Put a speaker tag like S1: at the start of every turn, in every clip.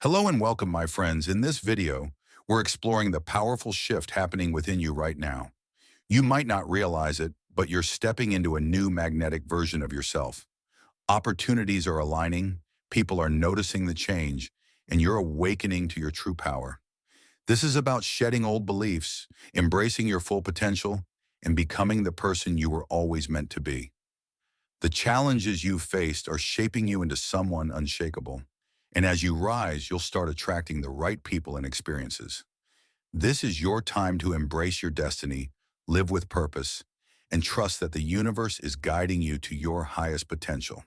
S1: Hello and welcome, my friends. In this video, we're exploring the powerful shift happening within you right now. You might not realize it, but you're stepping into a new magnetic version of yourself. Opportunities are aligning, people are noticing the change, and you're awakening to your true power. This is about shedding old beliefs, embracing your full potential, and becoming the person you were always meant to be. The challenges you've faced are shaping you into someone unshakable. And as you rise, you'll start attracting the right people and experiences. This is your time to embrace your destiny, live with purpose, and trust that the universe is guiding you to your highest potential.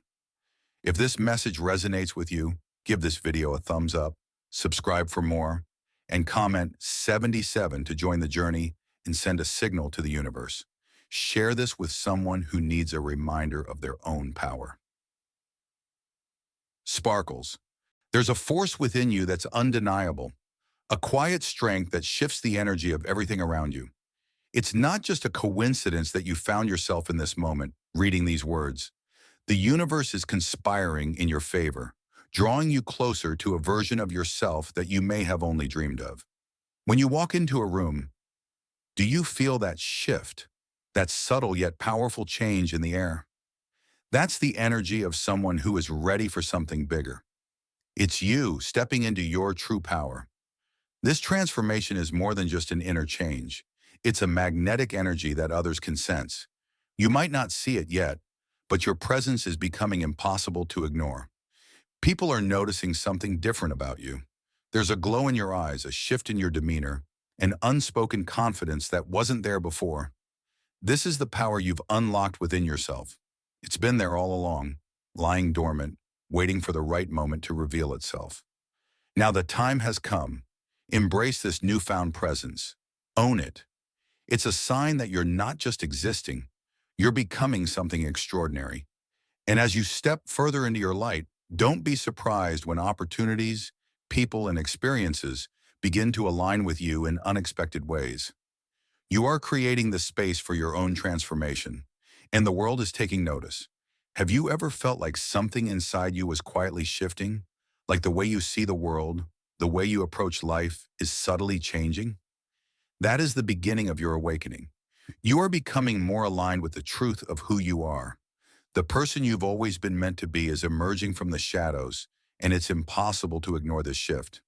S1: If this message resonates with you, give this video a thumbs up, subscribe for more, and comment 77 to join the journey and send a signal to the universe. Share this with someone who needs a reminder of their own power. Sparkles. There's a force within you that's undeniable, a quiet strength that shifts the energy of everything around you. It's not just a coincidence that you found yourself in this moment, reading these words. The universe is conspiring in your favor, drawing you closer to a version of yourself that you may have only dreamed of. When you walk into a room, do you feel that shift, that subtle yet powerful change in the air? That's the energy of someone who is ready for something bigger. It's you stepping into your true power. This transformation is more than just an inner change. It's a magnetic energy that others can sense. You might not see it yet, but your presence is becoming impossible to ignore. People are noticing something different about you. There's a glow in your eyes, a shift in your demeanor, an unspoken confidence that wasn't there before. This is the power you've unlocked within yourself. It's been there all along, lying dormant, waiting for the right moment to reveal itself. Now the time has come. Embrace this newfound presence. Own it. It's a sign that you're not just existing, you're becoming something extraordinary. And as you step further into your light, don't be surprised when opportunities, people, and experiences begin to align with you in unexpected ways. You are creating the space for your own transformation, and the world is taking notice. Have you ever felt like something inside you was quietly shifting? Like the way you see the world, the way you approach life is subtly changing? That is the beginning of your awakening. You are becoming more aligned with the truth of who you are. The person you've always been meant to be is emerging from the shadows, and it's impossible to ignore this shift.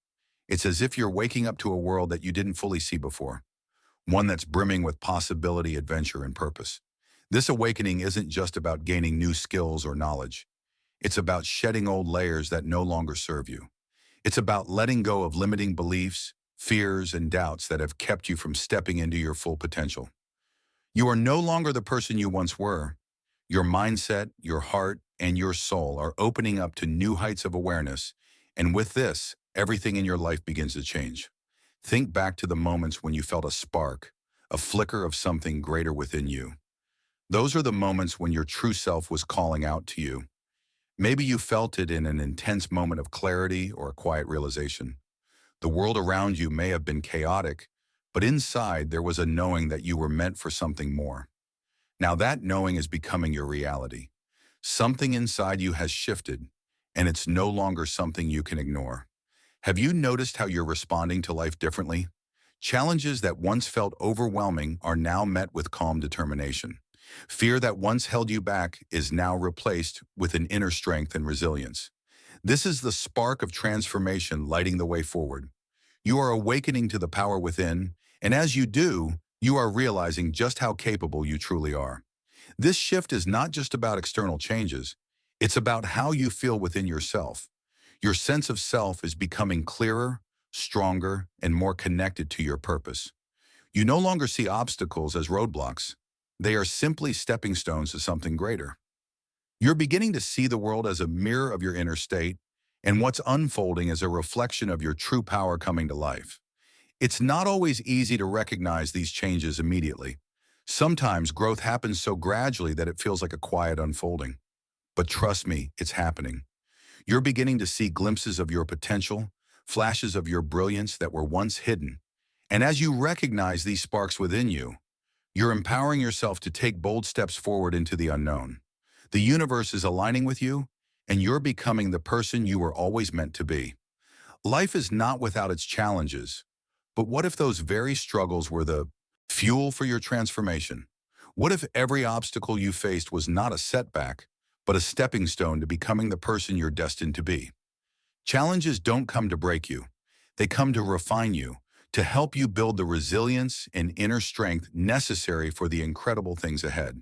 S1: It's as if you're waking up to a world that you didn't fully see before, one that's brimming with possibility, adventure, and purpose. This awakening isn't just about gaining new skills or knowledge. It's about shedding old layers that no longer serve you. It's about letting go of limiting beliefs, fears, and doubts that have kept you from stepping into your full potential. You are no longer the person you once were. Your mindset, your heart, and your soul are opening up to new heights of awareness, and with this, everything in your life begins to change. Think back to the moments when you felt a spark, a flicker of something greater within you. Those are the moments when your true self was calling out to you. Maybe you felt it in an intense moment of clarity or a quiet realization. The world around you may have been chaotic, but inside there was a knowing that you were meant for something more. Now that knowing is becoming your reality. Something inside you has shifted, and it's no longer something you can ignore. Have you noticed how you're responding to life differently? Challenges that once felt overwhelming are now met with calm determination. Fear that once held you back is now replaced with an inner strength and resilience. This is the spark of transformation lighting the way forward. You are awakening to the power within, and as you do, you are realizing just how capable you truly are. This shift is not just about external changes, it's about how you feel within yourself. Your sense of self is becoming clearer, stronger, and more connected to your purpose. You no longer see obstacles as roadblocks. They are simply stepping stones to something greater. You're beginning to see the world as a mirror of your inner state, and what's unfolding is a reflection of your true power coming to life. It's not always easy to recognize these changes immediately. Sometimes growth happens so gradually that it feels like a quiet unfolding. But trust me, it's happening. You're beginning to see glimpses of your potential, flashes of your brilliance that were once hidden. And as you recognize these sparks within you, you're empowering yourself to take bold steps forward into the unknown. The universe is aligning with you, and you're becoming the person you were always meant to be. Life is not without its challenges, but what if those very struggles were the fuel for your transformation? What if every obstacle you faced was not a setback, but a stepping stone to becoming the person you're destined to be? Challenges don't come to break you. They come to refine you, to help you build the resilience and inner strength necessary for the incredible things ahead.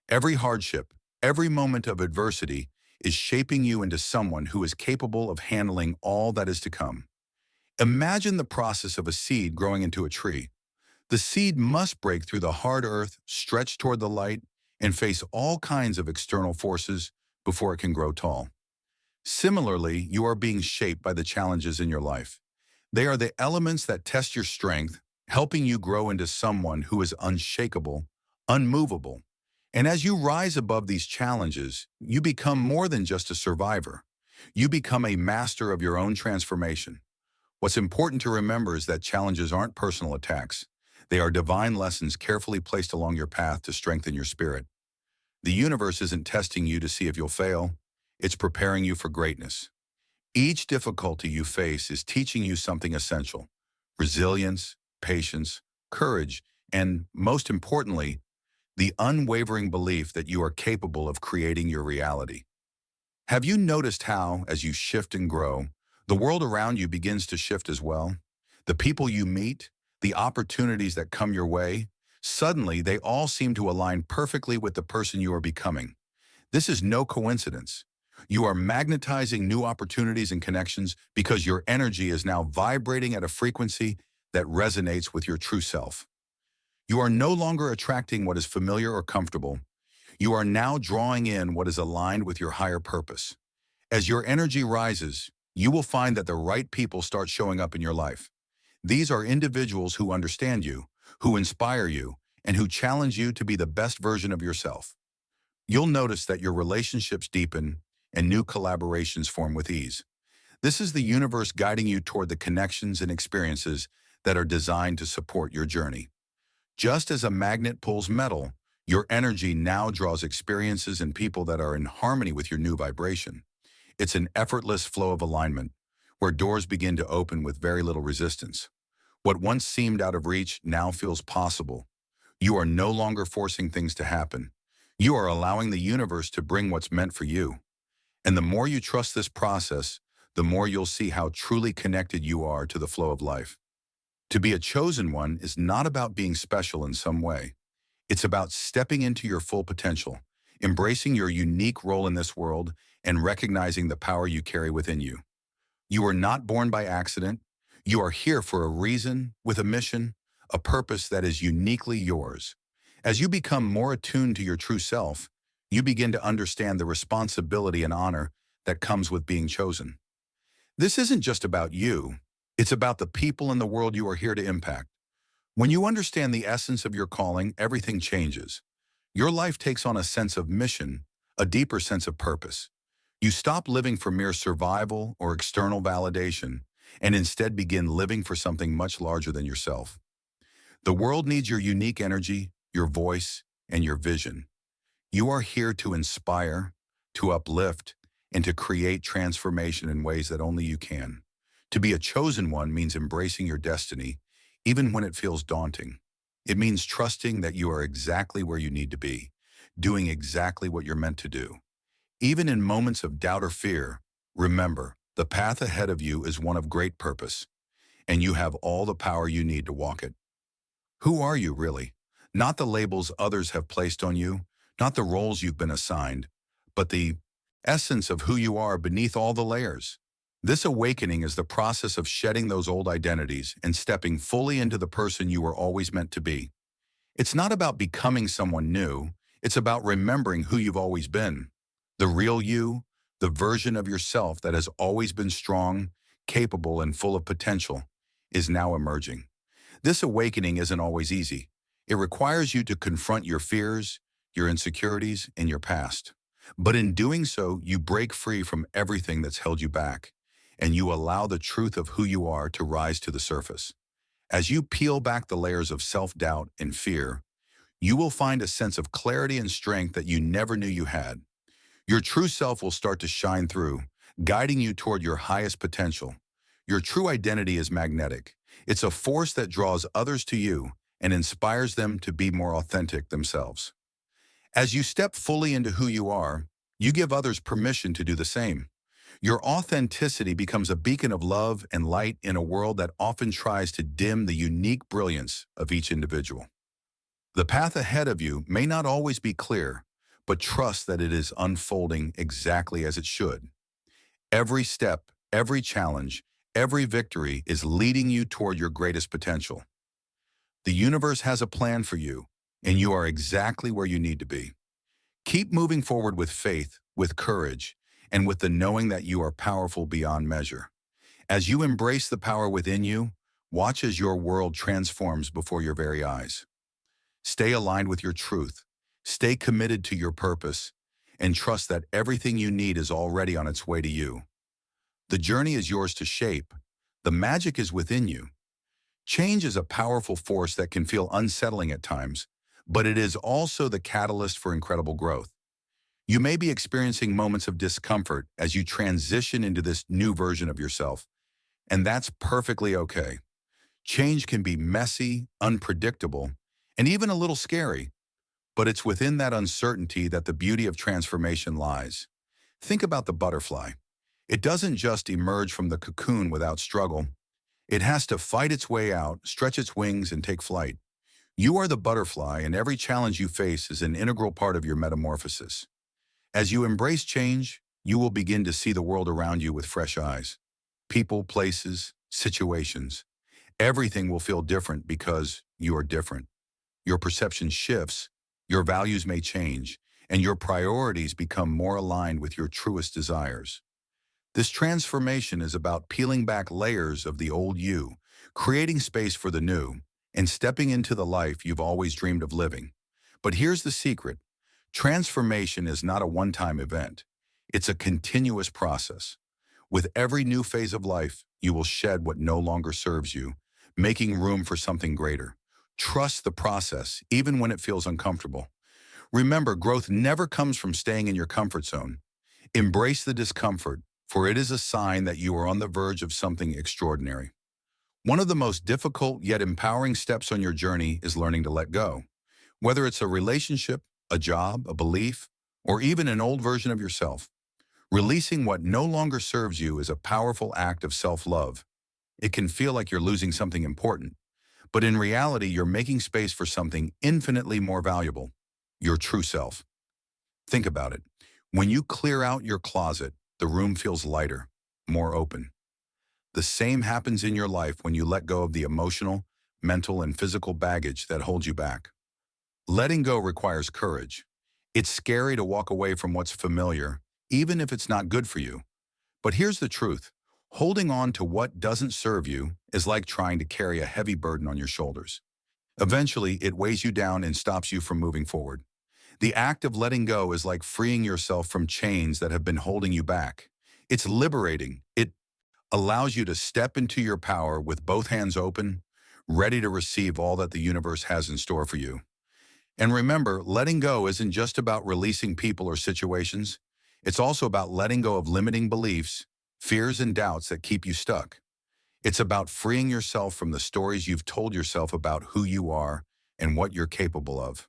S1: Every hardship, every moment of adversity is shaping you into someone who is capable of handling all that is to come. Imagine the process of a seed growing into a tree. The seed must break through the hard earth, stretch toward the light, and face all kinds of external forces before it can grow tall. Similarly, you are being shaped by the challenges in your life. They are the elements that test your strength, helping you grow into someone who is unshakable, unmovable. And as you rise above these challenges, you become more than just a survivor. You become a master of your own transformation. What's important to remember is that challenges aren't personal attacks. They are divine lessons carefully placed along your path to strengthen your spirit. The universe isn't testing you to see if you'll fail. It's preparing you for greatness. Each difficulty you face is teaching you something essential: resilience, patience, courage, and most importantly, the unwavering belief that you are capable of creating your reality. Have you noticed how, as you shift and grow, the world around you begins to shift as well? The people you meet, the opportunities that come your way, suddenly they all seem to align perfectly with the person you are becoming. This is no coincidence. You are magnetizing new opportunities and connections because your energy is now vibrating at a frequency that resonates with your true self. You are no longer attracting what is familiar or comfortable. You are now drawing in what is aligned with your higher purpose. As your energy rises, you will find that the right people start showing up in your life. These are individuals who understand you, who inspire you, and who challenge you to be the best version of yourself. You'll notice that your relationships deepen and new collaborations form with ease. This is the universe guiding you toward the connections and experiences that are designed to support your journey. Just as a magnet pulls metal, your energy now draws experiences and people that are in harmony with your new vibration. It's an effortless flow of alignment, where doors begin to open with very little resistance. What once seemed out of reach now feels possible. You are no longer forcing things to happen. You are allowing the universe to bring what's meant for you. And the more you trust this process, the more you'll see how truly connected you are to the flow of life. To be a chosen one is not about being special in some way. It's about stepping into your full potential, embracing your unique role in this world, and recognizing the power you carry within you. You are not born by accident. You are here for a reason, with a mission, a purpose that is uniquely yours. As you become more attuned to your true self, you begin to understand the responsibility and honor that comes with being chosen. This isn't just about you. It's about the people in the world you are here to impact. When you understand the essence of your calling, everything changes. Your life takes on a sense of mission, a deeper sense of purpose. You stop living for mere survival or external validation, and instead begin living for something much larger than yourself. The world needs your unique energy, your voice, and your vision. You are here to inspire, to uplift, and to create transformation in ways that only you can. To be a chosen one means embracing your destiny, even when it feels daunting. It means trusting that you are exactly where you need to be, doing exactly what you're meant to do. Even in moments of doubt or fear, remember, the path ahead of you is one of great purpose, and you have all the power you need to walk it. Who are you really? Not the labels others have placed on you, not the roles you've been assigned, but the essence of who you are beneath all the layers. This awakening is the process of shedding those old identities and stepping fully into the person you were always meant to be. It's not about becoming someone new, it's about remembering who you've always been. The real you, the version of yourself that has always been strong, capable, and full of potential, is now emerging. This awakening isn't always easy. It requires you to confront your fears, your insecurities, and your past. But in doing so, you break free from everything that's held you back, and you allow the truth of who you are to rise to the surface. As you peel back the layers of self-doubt and fear, you will find a sense of clarity and strength that you never knew you had. Your true self will start to shine through, guiding you toward your highest potential. Your true identity is magnetic. It's a force that draws others to you and inspires them to be more authentic themselves. As you step fully into who you are, you give others permission to do the same. Your authenticity becomes a beacon of love and light in a world that often tries to dim the unique brilliance of each individual. The path ahead of you may not always be clear, but trust that it is unfolding exactly as it should. Every step, every challenge, every victory is leading you toward your greatest potential. The universe has a plan for you, and you are exactly where you need to be. Keep moving forward with faith, with courage, and with the knowing that you are powerful beyond measure. As you embrace the power within you, watch as your world transforms before your very eyes. Stay aligned with your truth, stay committed to your purpose, and trust that everything you need is already on its way to you. The journey is yours to shape. The magic is within you. Change is a powerful force that can feel unsettling at times, but it is also the catalyst for incredible growth. You may be experiencing moments of discomfort as you transition into this new version of yourself, and that's perfectly okay. Change can be messy, unpredictable, and even a little scary, but it's within that uncertainty that the beauty of transformation lies. Think about the butterfly. It doesn't just emerge from the cocoon without struggle. It has to fight its way out, stretch its wings, and take flight. You are the butterfly, and every challenge you face is an integral part of your metamorphosis. As you embrace change, you will begin to see the world around you with fresh eyes. People, places, situations. Everything will feel different because you are different. Your perception shifts, your values may change, and your priorities become more aligned with your truest desires. This transformation is about peeling back layers of the old you, creating space for the new, and stepping into the life you've always dreamed of living. But here's the secret. Transformation is not a one-time event. It's a continuous process. With every new phase of life, you will shed what no longer serves you, making room for something greater. Trust the process, even when it feels uncomfortable. Remember, growth never comes from staying in your comfort zone. Embrace the discomfort, for it is a sign that you are on the verge of something extraordinary. One of the most difficult yet empowering steps on your journey is learning to let go. Whether it's a relationship, a job, a belief, or even an old version of yourself, releasing what no longer serves you is a powerful act of self-love. It can feel like you're losing something important, but in reality, you're making space for something infinitely more valuable, your true self. Think about it. When you clear out your closet, the room feels lighter, more open. The same happens in your life when you let go of the emotional, mental, and physical baggage that holds you back. Letting go requires courage. It's scary to walk away from what's familiar, even if it's not good for you. But here's the truth. Holding on to what doesn't serve you is like trying to carry a heavy burden on your shoulders. Eventually, it weighs you down and stops you from moving forward. The act of letting go is like freeing yourself from chains that have been holding you back. It's liberating. It allows you to step into your power with both hands open, ready to receive all that the universe has in store for you. And remember, letting go isn't just about releasing people or situations. It's also about letting go of limiting beliefs, fears, and doubts that keep you stuck. It's about freeing yourself from the stories you've told yourself about who you are and what you're capable of.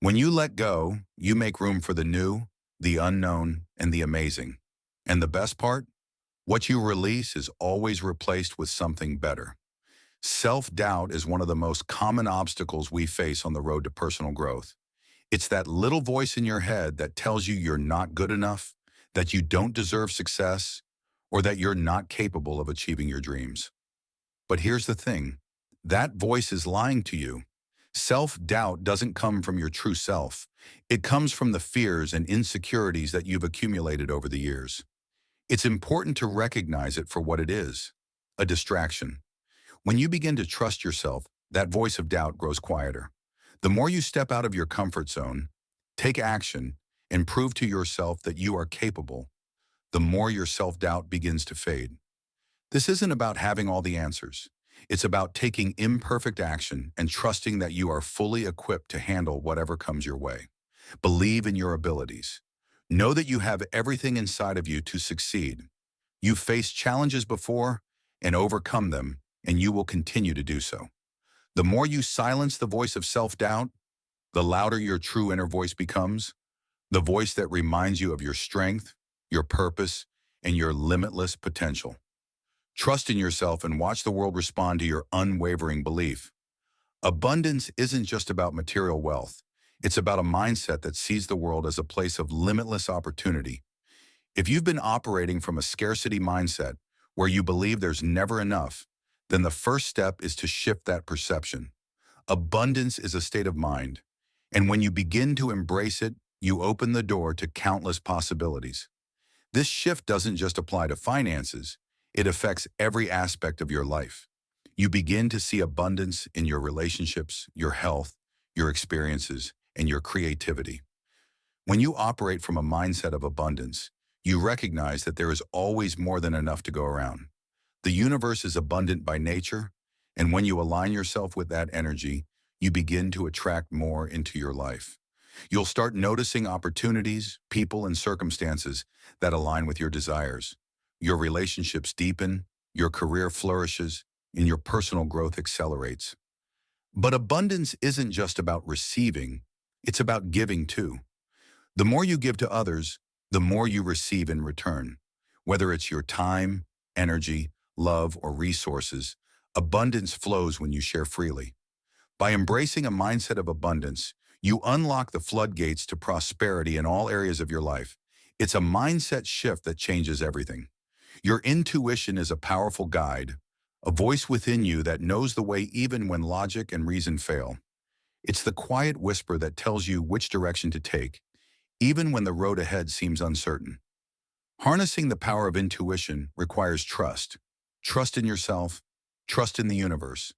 S1: When you let go, you make room for the new, the unknown, and the amazing. And the best part? What you release is always replaced with something better. Self-doubt is one of the most common obstacles we face on the road to personal growth. It's that little voice in your head that tells you you're not good enough, that you don't deserve success, or that you're not capable of achieving your dreams. But here's the thing. That voice is lying to you. Self-doubt doesn't come from your true self. It comes from the fears and insecurities that you've accumulated over the years. It's important to recognize it for what it is, a distraction. When you begin to trust yourself, that voice of doubt grows quieter. The more you step out of your comfort zone, take action, and prove to yourself that you are capable, the more your self-doubt begins to fade. This isn't about having all the answers. It's about taking imperfect action and trusting that you are fully equipped to handle whatever comes your way. Believe in your abilities. Know that you have everything inside of you to succeed. You've faced challenges before, and overcome them, and you will continue to do so. The more you silence the voice of self-doubt, the louder your true inner voice becomes, the voice that reminds you of your strength, your purpose, and your limitless potential. Trust in yourself and watch the world respond to your unwavering belief. Abundance isn't just about material wealth. It's about a mindset that sees the world as a place of limitless opportunity. If you've been operating from a scarcity mindset where you believe there's never enough, then the first step is to shift that perception. Abundance is a state of mind, and when you begin to embrace it, you open the door to countless possibilities. This shift doesn't just apply to finances, it affects every aspect of your life. You begin to see abundance in your relationships, your health, your experiences, and your creativity. When you operate from a mindset of abundance, you recognize that there is always more than enough to go around. The universe is abundant by nature, and when you align yourself with that energy, you begin to attract more into your life. You'll start noticing opportunities, people, and circumstances that align with your desires. Your relationships deepen, your career flourishes, and your personal growth accelerates. But abundance isn't just about receiving, it's about giving too. The more you give to others, the more you receive in return. Whether it's your time, energy, love, or resources, abundance flows when you share freely. By embracing a mindset of abundance, you unlock the floodgates to prosperity in all areas of your life. It's a mindset shift that changes everything. Your intuition is a powerful guide, a voice within you that knows the way even when logic and reason fail. It's the quiet whisper that tells you which direction to take, even when the road ahead seems uncertain. Harnessing the power of intuition requires trust. Trust in yourself, trust in the universe,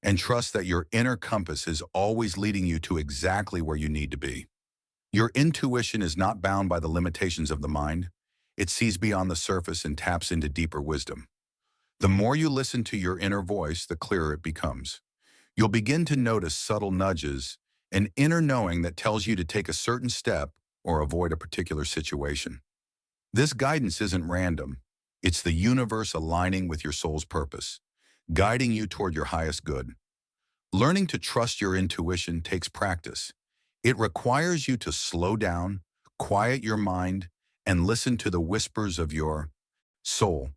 S1: and trust that your inner compass is always leading you to exactly where you need to be. Your intuition is not bound by the limitations of the mind. It sees beyond the surface and taps into deeper wisdom. The more you listen to your inner voice, the clearer it becomes. You'll begin to notice subtle nudges, an inner knowing that tells you to take a certain step or avoid a particular situation. This guidance isn't random. It's the universe aligning with your soul's purpose, guiding you toward your highest good. Learning to trust your intuition takes practice. It requires you to slow down, quiet your mind, and listen to the whispers of your soul.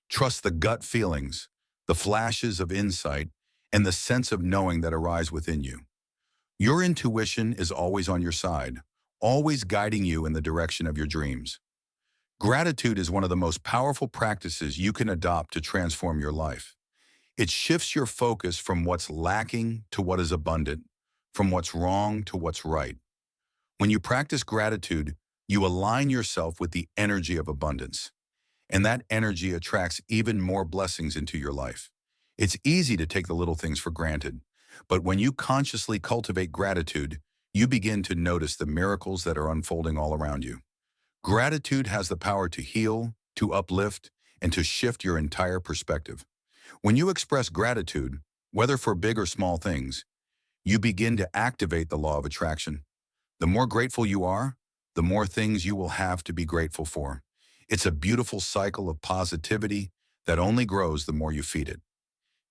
S1: Trust the gut feelings, the flashes of insight, and the sense of knowing that arise within you. Your intuition is always on your side, always guiding you in the direction of your dreams. Gratitude is one of the most powerful practices you can adopt to transform your life. It shifts your focus from what's lacking to what is abundant, from what's wrong to what's right. When you practice gratitude, you align yourself with the energy of abundance, and that energy attracts even more blessings into your life. It's easy to take the little things for granted, but when you consciously cultivate gratitude, you begin to notice the miracles that are unfolding all around you. Gratitude has the power to heal, to uplift, and to shift your entire perspective. When you express gratitude, whether for big or small things, you begin to activate the law of attraction. The more grateful you are, the more things you will have to be grateful for. It's a beautiful cycle of positivity that only grows the more you feed it.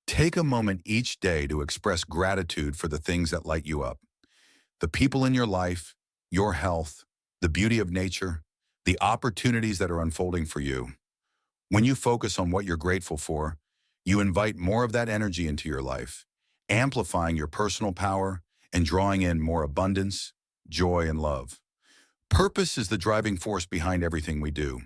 S1: Take a moment each day to express gratitude for the things that light you up. The people in your life, your health, the beauty of nature, the opportunities that are unfolding for you. When you focus on what you're grateful for, you invite more of that energy into your life, amplifying your personal power and drawing in more abundance, joy, and love. Purpose is the driving force behind everything we do.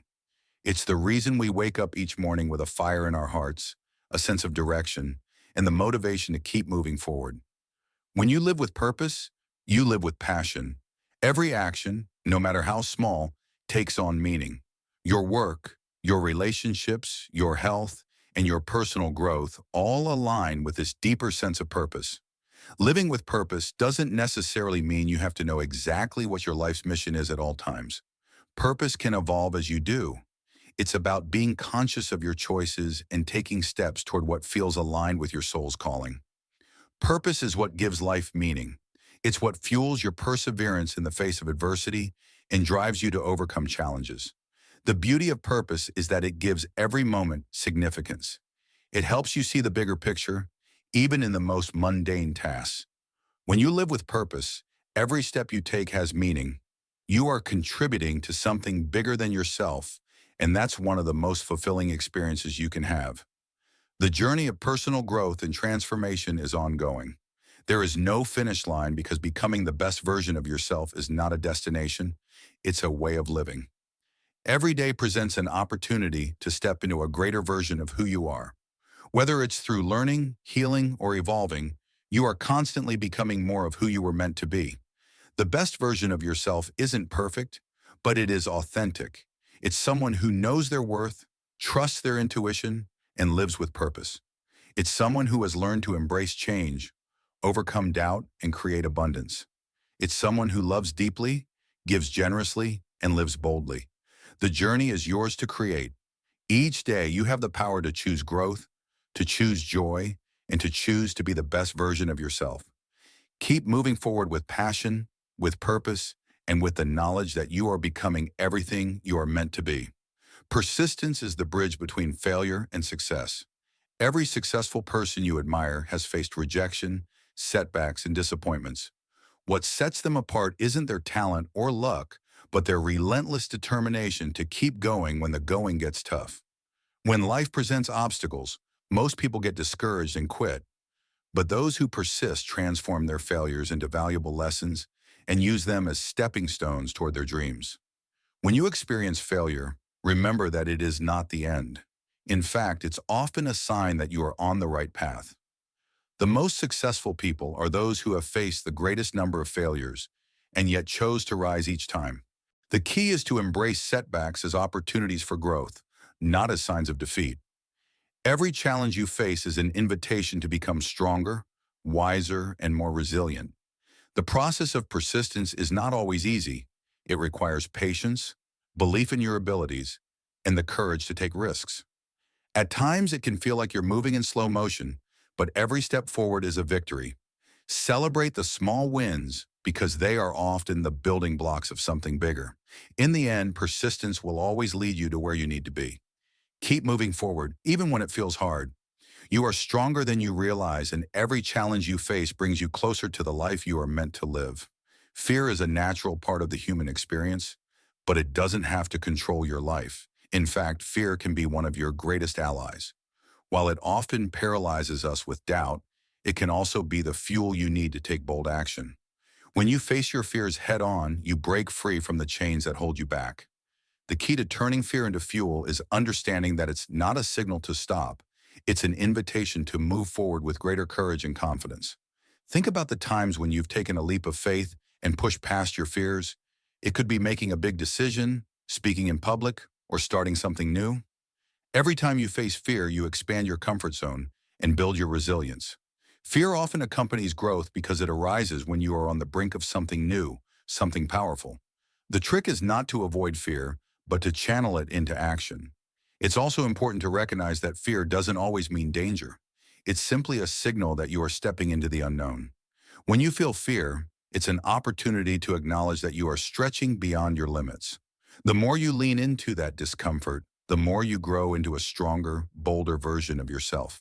S1: It's the reason we wake up each morning with a fire in our hearts, a sense of direction, and the motivation to keep moving forward. When you live with purpose, you live with passion. Every action, no matter how small, takes on meaning. Your work, your relationships, your health, and your personal growth all align with this deeper sense of purpose. Living with purpose doesn't necessarily mean you have to know exactly what your life's mission is at all times. Purpose can evolve as you do. It's about being conscious of your choices and taking steps toward what feels aligned with your soul's calling. Purpose is what gives life meaning. It's what fuels your perseverance in the face of adversity and drives you to overcome challenges. The beauty of purpose is that it gives every moment significance. It helps you see the bigger picture, even in the most mundane tasks. When you live with purpose, every step you take has meaning. You are contributing to something bigger than yourself, and that's one of the most fulfilling experiences you can have. The journey of personal growth and transformation is ongoing. There is no finish line because becoming the best version of yourself is not a destination, it's a way of living. Every day presents an opportunity to step into a greater version of who you are. Whether it's through learning, healing, or evolving, you are constantly becoming more of who you were meant to be. The best version of yourself isn't perfect, but it is authentic. It's someone who knows their worth, trusts their intuition, and lives with purpose. It's someone who has learned to embrace change, overcome doubt, and create abundance. It's someone who loves deeply, gives generously, and lives boldly. The journey is yours to create. Each day, you have the power to choose growth, to choose joy, and to choose to be the best version of yourself. Keep moving forward with passion, with purpose, and with the knowledge that you are becoming everything you are meant to be. Persistence is the bridge between failure and success. Every successful person you admire has faced rejection, setbacks, and disappointments. What sets them apart isn't their talent or luck, but their relentless determination to keep going when the going gets tough. When life presents obstacles, most people get discouraged and quit, but those who persist transform their failures into valuable lessons and use them as stepping stones toward their dreams. When you experience failure, remember that it is not the end. In fact, it's often a sign that you are on the right path. The most successful people are those who have faced the greatest number of failures and yet chose to rise each time. The key is to embrace setbacks as opportunities for growth, not as signs of defeat. Every challenge you face is an invitation to become stronger, wiser, and more resilient. The process of persistence is not always easy. It requires patience, belief in your abilities, and the courage to take risks. At times, it can feel like you're moving in slow motion, but every step forward is a victory. Celebrate the small wins because they are often the building blocks of something bigger. In the end, persistence will always lead you to where you need to be. Keep moving forward, even when it feels hard. You are stronger than you realize, and every challenge you face brings you closer to the life you are meant to live. Fear is a natural part of the human experience, but it doesn't have to control your life. In fact, fear can be one of your greatest allies. While it often paralyzes us with doubt, it can also be the fuel you need to take bold action. When you face your fears head on, you break free from the chains that hold you back. The key to turning fear into fuel is understanding that it's not a signal to stop. It's an invitation to move forward with greater courage and confidence. Think about the times when you've taken a leap of faith and pushed past your fears. It could be making a big decision, speaking in public, or starting something new. Every time you face fear, you expand your comfort zone and build your resilience. Fear often accompanies growth because it arises when you are on the brink of something new, something powerful. The trick is not to avoid fear, but to channel it into action. It's also important to recognize that fear doesn't always mean danger. It's simply a signal that you are stepping into the unknown. When you feel fear, it's an opportunity to acknowledge that you are stretching beyond your limits. The more you lean into that discomfort, the more you grow into a stronger, bolder version of yourself.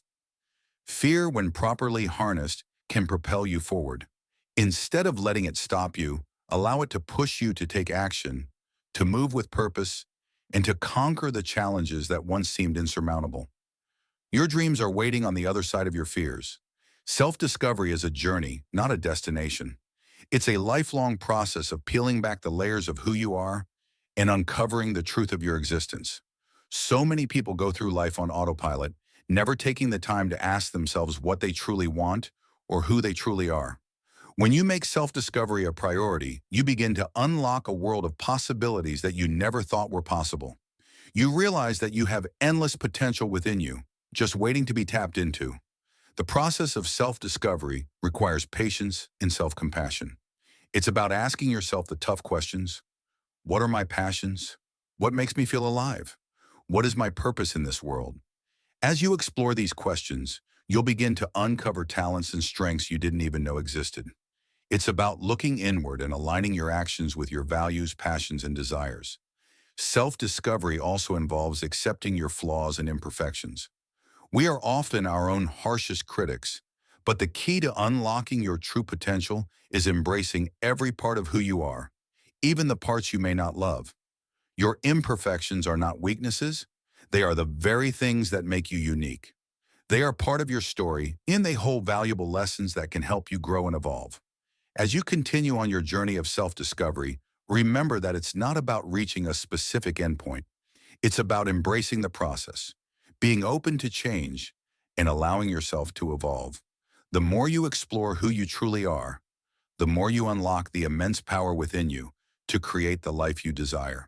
S1: Fear, when properly harnessed, can propel you forward. Instead of letting it stop you, allow it to push you to take action, to move with purpose, and to conquer the challenges that once seemed insurmountable. Your dreams are waiting on the other side of your fears. Self-discovery is a journey, not a destination. It's a lifelong process of peeling back the layers of who you are and uncovering the truth of your existence. So many people go through life on autopilot, never taking the time to ask themselves what they truly want or who they truly are. When you make self-discovery a priority, you begin to unlock a world of possibilities that you never thought were possible. You realize that you have endless potential within you, just waiting to be tapped into. The process of self-discovery requires patience and self-compassion. It's about asking yourself the tough questions. What are my passions? What makes me feel alive? What is my purpose in this world? As you explore these questions, you'll begin to uncover talents and strengths you didn't even know existed. It's about looking inward and aligning your actions with your values, passions, and desires. Self-discovery also involves accepting your flaws and imperfections. We are often our own harshest critics, but the key to unlocking your true potential is embracing every part of who you are, even the parts you may not love. Your imperfections are not weaknesses. They are the very things that make you unique. They are part of your story, and they hold valuable lessons that can help you grow and evolve. As you continue on your journey of self-discovery, remember that it's not about reaching a specific endpoint. It's about embracing the process, being open to change, and allowing yourself to evolve. The more you explore who you truly are, the more you unlock the immense power within you to create the life you desire.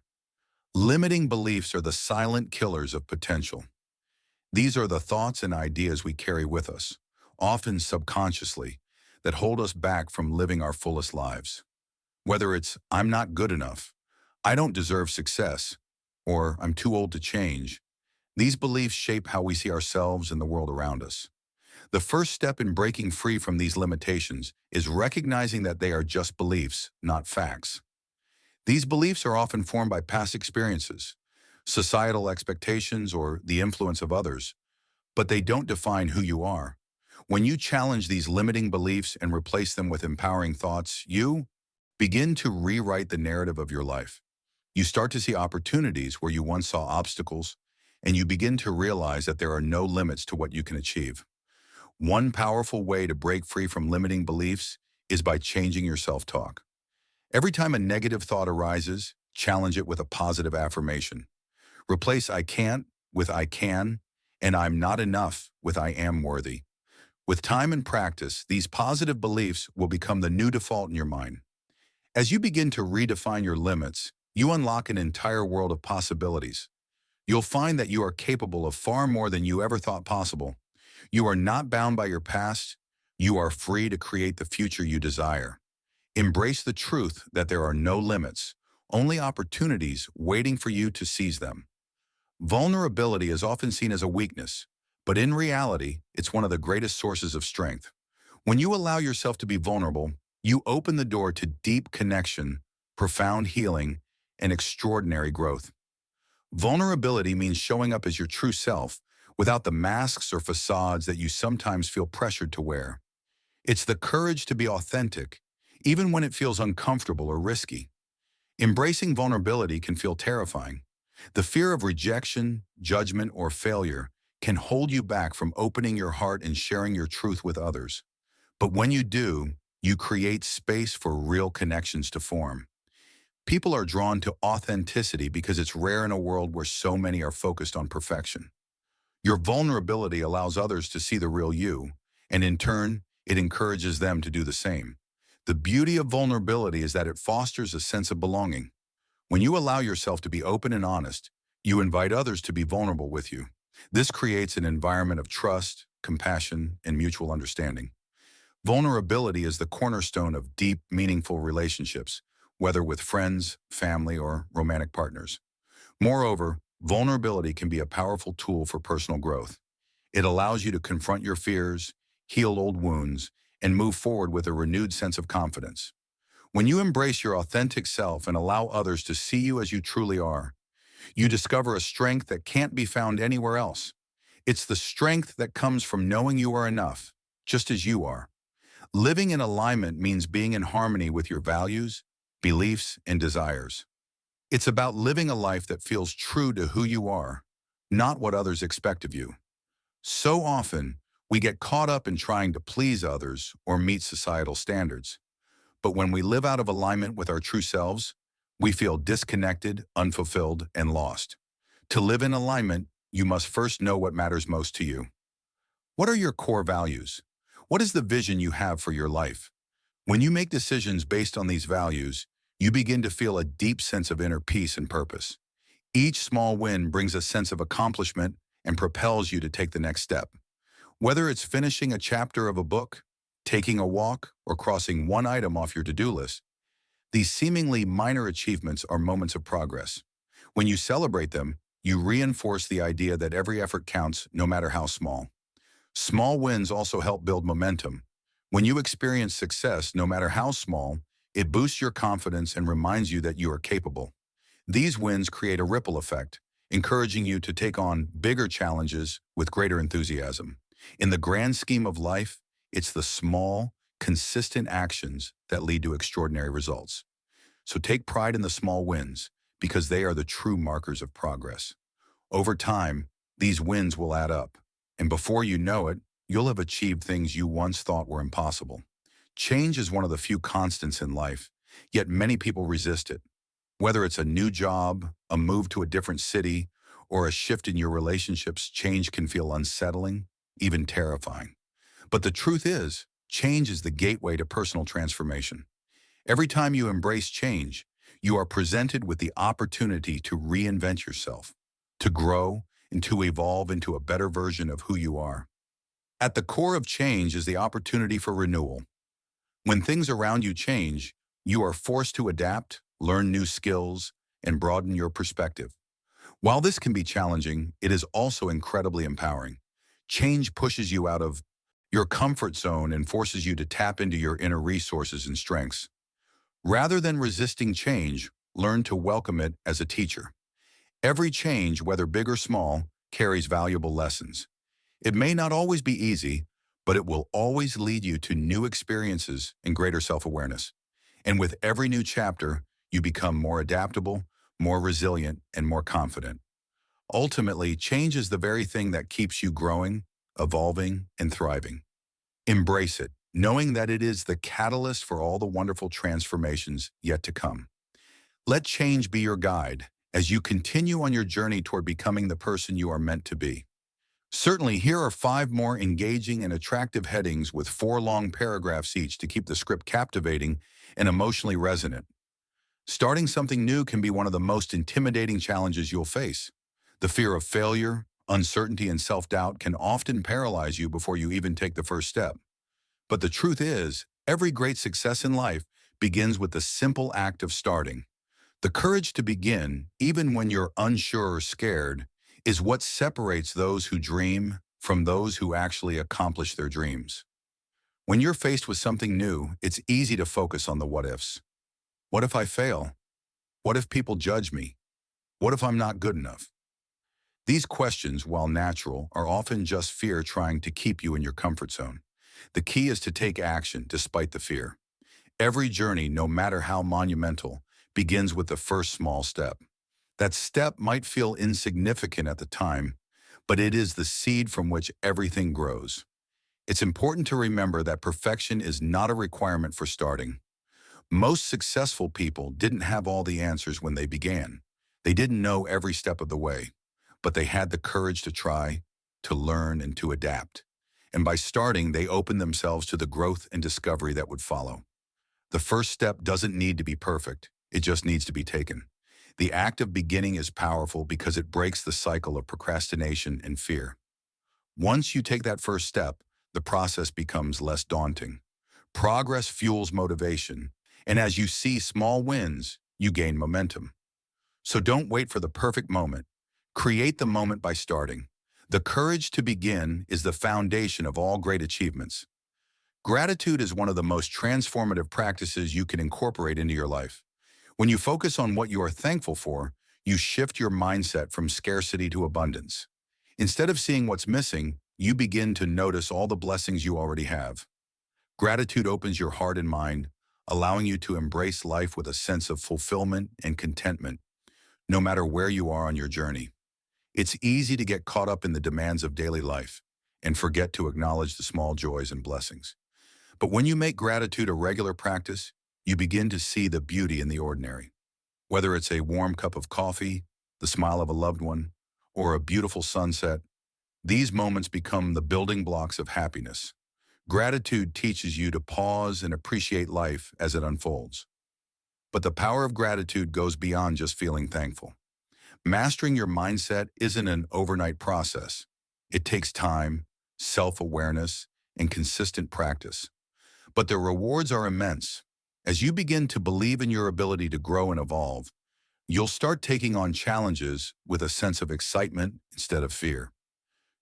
S1: Limiting beliefs are the silent killers of potential. These are the thoughts and ideas we carry with us, often subconsciously, that hold us back from living our fullest lives. Whether it's, I'm not good enough, I don't deserve success, or I'm too old to change, these beliefs shape how we see ourselves and the world around us. The first step in breaking free from these limitations is recognizing that they are just beliefs, not facts. These beliefs are often formed by past experiences, societal expectations, or the influence of others, but they don't define who you are. When you challenge these limiting beliefs and replace them with empowering thoughts, you begin to rewrite the narrative of your life. You start to see opportunities where you once saw obstacles, and you begin to realize that there are no limits to what you can achieve. One powerful way to break free from limiting beliefs is by changing your self-talk. Every time a negative thought arises, challenge it with a positive affirmation. Replace I can't with I can, and I'm not enough with I am worthy. With time and practice, these positive beliefs will become the new default in your mind. As you begin to redefine your limits, you unlock an entire world of possibilities. You'll find that you are capable of far more than you ever thought possible. You are not bound by your past. You are free to create the future you desire. Embrace the truth that there are no limits, only opportunities waiting for you to seize them. Vulnerability is often seen as a weakness, but in reality, it's one of the greatest sources of strength. When you allow yourself to be vulnerable, you open the door to deep connection, profound healing, and extraordinary growth. Vulnerability means showing up as your true self without the masks or facades that you sometimes feel pressured to wear. It's the courage to be authentic, even when it feels uncomfortable or risky. Embracing vulnerability can feel terrifying. The fear of rejection, judgment, or failure can hold you back from opening your heart and sharing your truth with others. But when you do, you create space for real connections to form. People are drawn to authenticity because it's rare in a world where so many are focused on perfection. Your vulnerability allows others to see the real you, and in turn, it encourages them to do the same. The beauty of vulnerability is that it fosters a sense of belonging. When you allow yourself to be open and honest, you invite others to be vulnerable with you. This creates an environment of trust, compassion, and mutual understanding. Vulnerability is the cornerstone of deep, meaningful relationships, whether with friends, family, or romantic partners. Moreover, vulnerability can be a powerful tool for personal growth. It allows you to confront your fears, heal old wounds, and move forward with a renewed sense of confidence. When you embrace your authentic self and allow others to see you as you truly are, you discover a strength that can't be found anywhere else. It's the strength that comes from knowing you are enough, just as you are. Living in alignment means being in harmony with your values, beliefs, and desires. It's about living a life that feels true to who you are, not what others expect of you. So often, we get caught up in trying to please others or meet societal standards. But when we live out of alignment with our true selves, we feel disconnected, unfulfilled, and lost. To live in alignment, you must first know what matters most to you. What are your core values? What is the vision you have for your life? When you make decisions based on these values, you begin to feel a deep sense of inner peace and purpose. Each small win brings a sense of accomplishment and propels you to take the next step. Whether it's finishing a chapter of a book, taking a walk, or crossing one item off your to-do list, these seemingly minor achievements are moments of progress. When you celebrate them, you reinforce the idea that every effort counts, no matter how small. Small wins also help build momentum. When you experience success, no matter how small, it boosts your confidence and reminds you that you are capable. These wins create a ripple effect, encouraging you to take on bigger challenges with greater enthusiasm. In the grand scheme of life, it's the small, consistent actions that lead to extraordinary results. So take pride in the small wins because they are the true markers of progress. Over time, these wins will add up, and before you know it, you'll have achieved things you once thought were impossible. Change is one of the few constants in life, yet many people resist it. Whether it's a new job, a move to a different city, or a shift in your relationships, change can feel unsettling, even terrifying. But the truth is, change is the gateway to personal transformation. Every time you embrace change, you are presented with the opportunity to reinvent yourself, to grow, and to evolve into a better version of who you are. At the core of change is the opportunity for renewal. When things around you change, you are forced to adapt, learn new skills, and broaden your perspective. While this can be challenging, it is also incredibly empowering. Change pushes you out of your comfort zone and forces you to tap into your inner resources and strengths. Rather than resisting change, learn to welcome it as a teacher. Every change, whether big or small, carries valuable lessons. It may not always be easy, but it will always lead you to new experiences and greater self-awareness. And with every new chapter, you become more adaptable, more resilient, and more confident. Ultimately, change is the very thing that keeps you growing, evolving, and thriving. Embrace it, knowing that it is the catalyst for all the wonderful transformations yet to come. Let change be your guide as you continue on your journey toward becoming the person you are meant to be. Certainly, here are 5 more engaging and attractive headings with 4 long paragraphs each to keep the script captivating and emotionally resonant. Starting something new can be one of the most intimidating challenges you'll face. The fear of failure, uncertainty, and self-doubt can often paralyze you before you even take the first step. But the truth is, every great success in life begins with the simple act of starting. The courage to begin, even when you're unsure or scared, is what separates those who dream from those who actually accomplish their dreams. When you're faced with something new, it's easy to focus on the what-ifs. What if I fail? What if people judge me? What if I'm not good enough? These questions, while natural, are often just fear trying to keep you in your comfort zone. The key is to take action despite the fear. Every journey, no matter how monumental, begins with the first small step. That step might feel insignificant at the time, but it is the seed from which everything grows. It's important to remember that perfection is not a requirement for starting. Most successful people didn't have all the answers when they began. They didn't know every step of the way, but they had the courage to try, to learn, and to adapt. And by starting, they opened themselves to the growth and discovery that would follow. The first step doesn't need to be perfect. It just needs to be taken. The act of beginning is powerful because it breaks the cycle of procrastination and fear. Once you take that first step, the process becomes less daunting. Progress fuels motivation, and as you see small wins, you gain momentum. So don't wait for the perfect moment. Create the moment by starting. The courage to begin is the foundation of all great achievements. Gratitude is one of the most transformative practices you can incorporate into your life. When you focus on what you are thankful for, you shift your mindset from scarcity to abundance. Instead of seeing what's missing, you begin to notice all the blessings you already have. Gratitude opens your heart and mind, allowing you to embrace life with a sense of fulfillment and contentment, no matter where you are on your journey. It's easy to get caught up in the demands of daily life and forget to acknowledge the small joys and blessings. But when you make gratitude a regular practice, you begin to see the beauty in the ordinary. Whether it's a warm cup of coffee, the smile of a loved one, or a beautiful sunset, these moments become the building blocks of happiness. Gratitude teaches you to pause and appreciate life as it unfolds. But the power of gratitude goes beyond just feeling thankful. Mastering your mindset isn't an overnight process. It takes time, self-awareness, and consistent practice. But the rewards are immense. As you begin to believe in your ability to grow and evolve, you'll start taking on challenges with a sense of excitement instead of fear.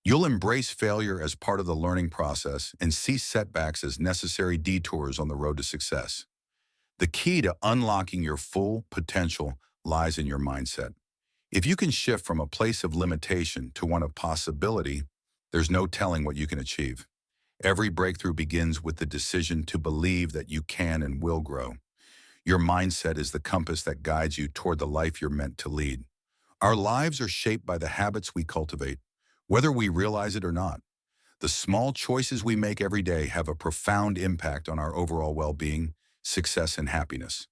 S1: You'll embrace failure as part of the learning process and see setbacks as necessary detours on the road to success. The key to unlocking your full potential lies in your mindset. If you can shift from a place of limitation to one of possibility, there's no telling what you can achieve. Every breakthrough begins with the decision to believe that you can and will grow. Your mindset is the compass that guides you toward the life you're meant to lead. Our lives are shaped by the habits we cultivate, whether we realize it or not. The small choices we make every day have a profound impact on our overall well-being, success, and happiness.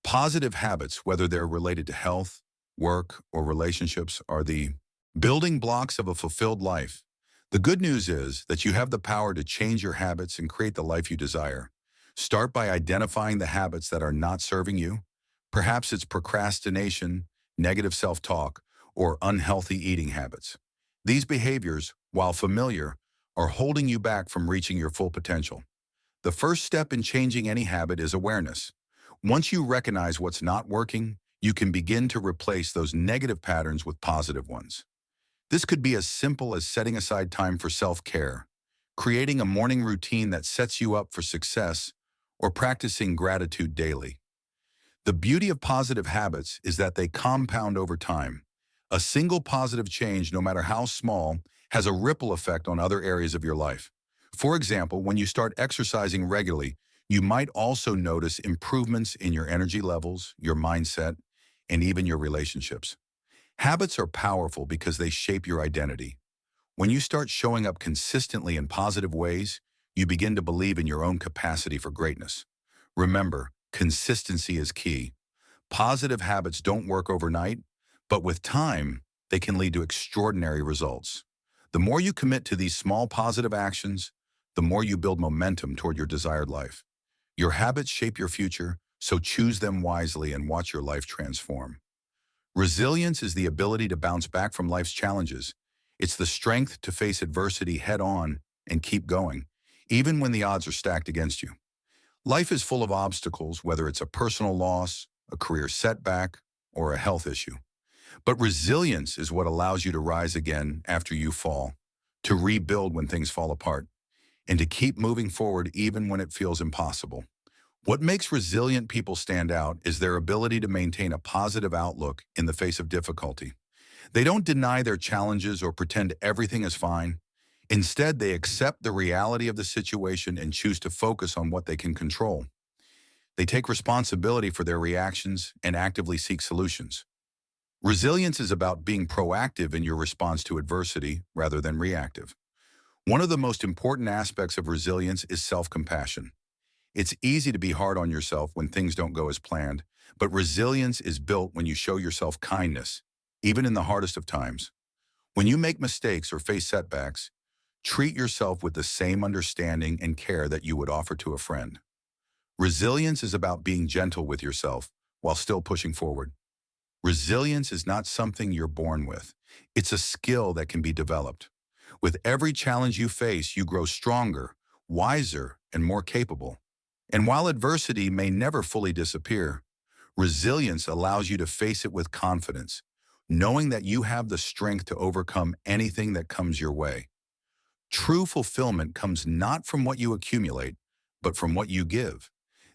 S1: Positive habits, whether they're related to health, work, or relationships, are the building blocks of a fulfilled life. The good news is that you have the power to change your habits and create the life you desire. Start by identifying the habits that are not serving you. Perhaps it's procrastination, negative self-talk, or unhealthy eating habits. These behaviors, while familiar, are holding you back from reaching your full potential. The first step in changing any habit is awareness. Once you recognize what's not working, you can begin to replace those negative patterns with positive ones. This could be as simple as setting aside time for self-care, creating a morning routine that sets you up for success, or practicing gratitude daily. The beauty of positive habits is that they compound over time. A single positive change, no matter how small, has a ripple effect on other areas of your life. For example, when you start exercising regularly, you might also notice improvements in your energy levels, your mindset, and even your relationships. Habits are powerful because they shape your identity. When you start showing up consistently in positive ways, you begin to believe in your own capacity for greatness. Remember, consistency is key. Positive habits don't work overnight, but with time, they can lead to extraordinary results. The more you commit to these small positive actions, the more you build momentum toward your desired life. Your habits shape your future, so choose them wisely and watch your life transform. Resilience is the ability to bounce back from life's challenges. It's the strength to face adversity head on and keep going, even when the odds are stacked against you. Life is full of obstacles, whether it's a personal loss, a career setback, or a health issue. But resilience is what allows you to rise again after you fall, to rebuild when things fall apart, and to keep moving forward even when it feels impossible. What makes resilient people stand out is their ability to maintain a positive outlook in the face of difficulty. They don't deny their challenges or pretend everything is fine. Instead, they accept the reality of the situation and choose to focus on what they can control. They take responsibility for their reactions and actively seek solutions. Resilience is about being proactive in your response to adversity rather than reactive. One of the most important aspects of resilience is self-compassion. It's easy to be hard on yourself when things don't go as planned, but resilience is built when you show yourself kindness, even in the hardest of times. When you make mistakes or face setbacks, treat yourself with the same understanding and care that you would offer to a friend. Resilience is about being gentle with yourself while still pushing forward. Resilience is not something you're born with. It's a skill that can be developed. With every challenge you face, you grow stronger, wiser, and more capable. And while adversity may never fully disappear, resilience allows you to face it with confidence, knowing that you have the strength to overcome anything that comes your way. True fulfillment comes not from what you accumulate, but from what you give.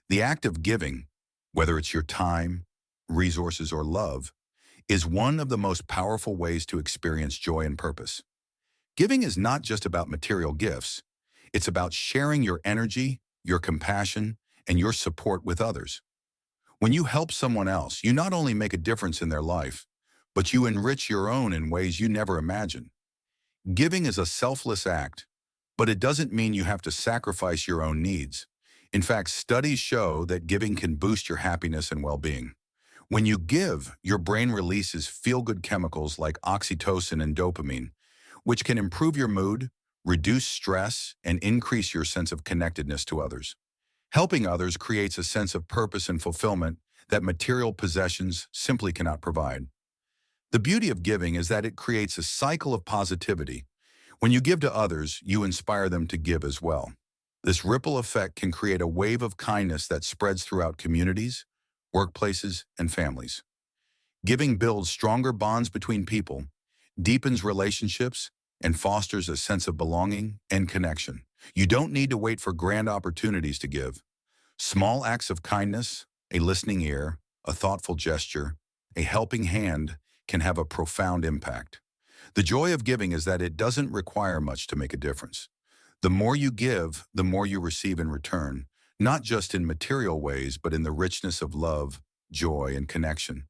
S1: The act of giving, whether it's your time, resources, or love, is one of the most powerful ways to experience joy and purpose. Giving is not just about material gifts. It's about sharing your energy, your compassion, and your support with others. When you help someone else, you not only make a difference in their life, but you enrich your own in ways you never imagined. Giving is a selfless act, but it doesn't mean you have to sacrifice your own needs. In fact, studies show that giving can boost your happiness and well-being. When you give, your brain releases feel-good chemicals like oxytocin and dopamine, which can improve your mood, reduce stress, and increase your sense of connectedness to others. Helping others creates a sense of purpose and fulfillment that material possessions simply cannot provide. The beauty of giving is that it creates a cycle of positivity. When you give to others, you inspire them to give as well. This ripple effect can create a wave of kindness that spreads throughout communities, workplaces, and families. Giving builds stronger bonds between people, deepens relationships, and fosters a sense of belonging and connection. You don't need to wait for grand opportunities to give. Small acts of kindness, a listening ear, a thoughtful gesture, a helping hand can have a profound impact. The joy of giving is that it doesn't require much to make a difference. The more you give, the more you receive in return, not just in material ways, but in the richness of love, joy, and connection.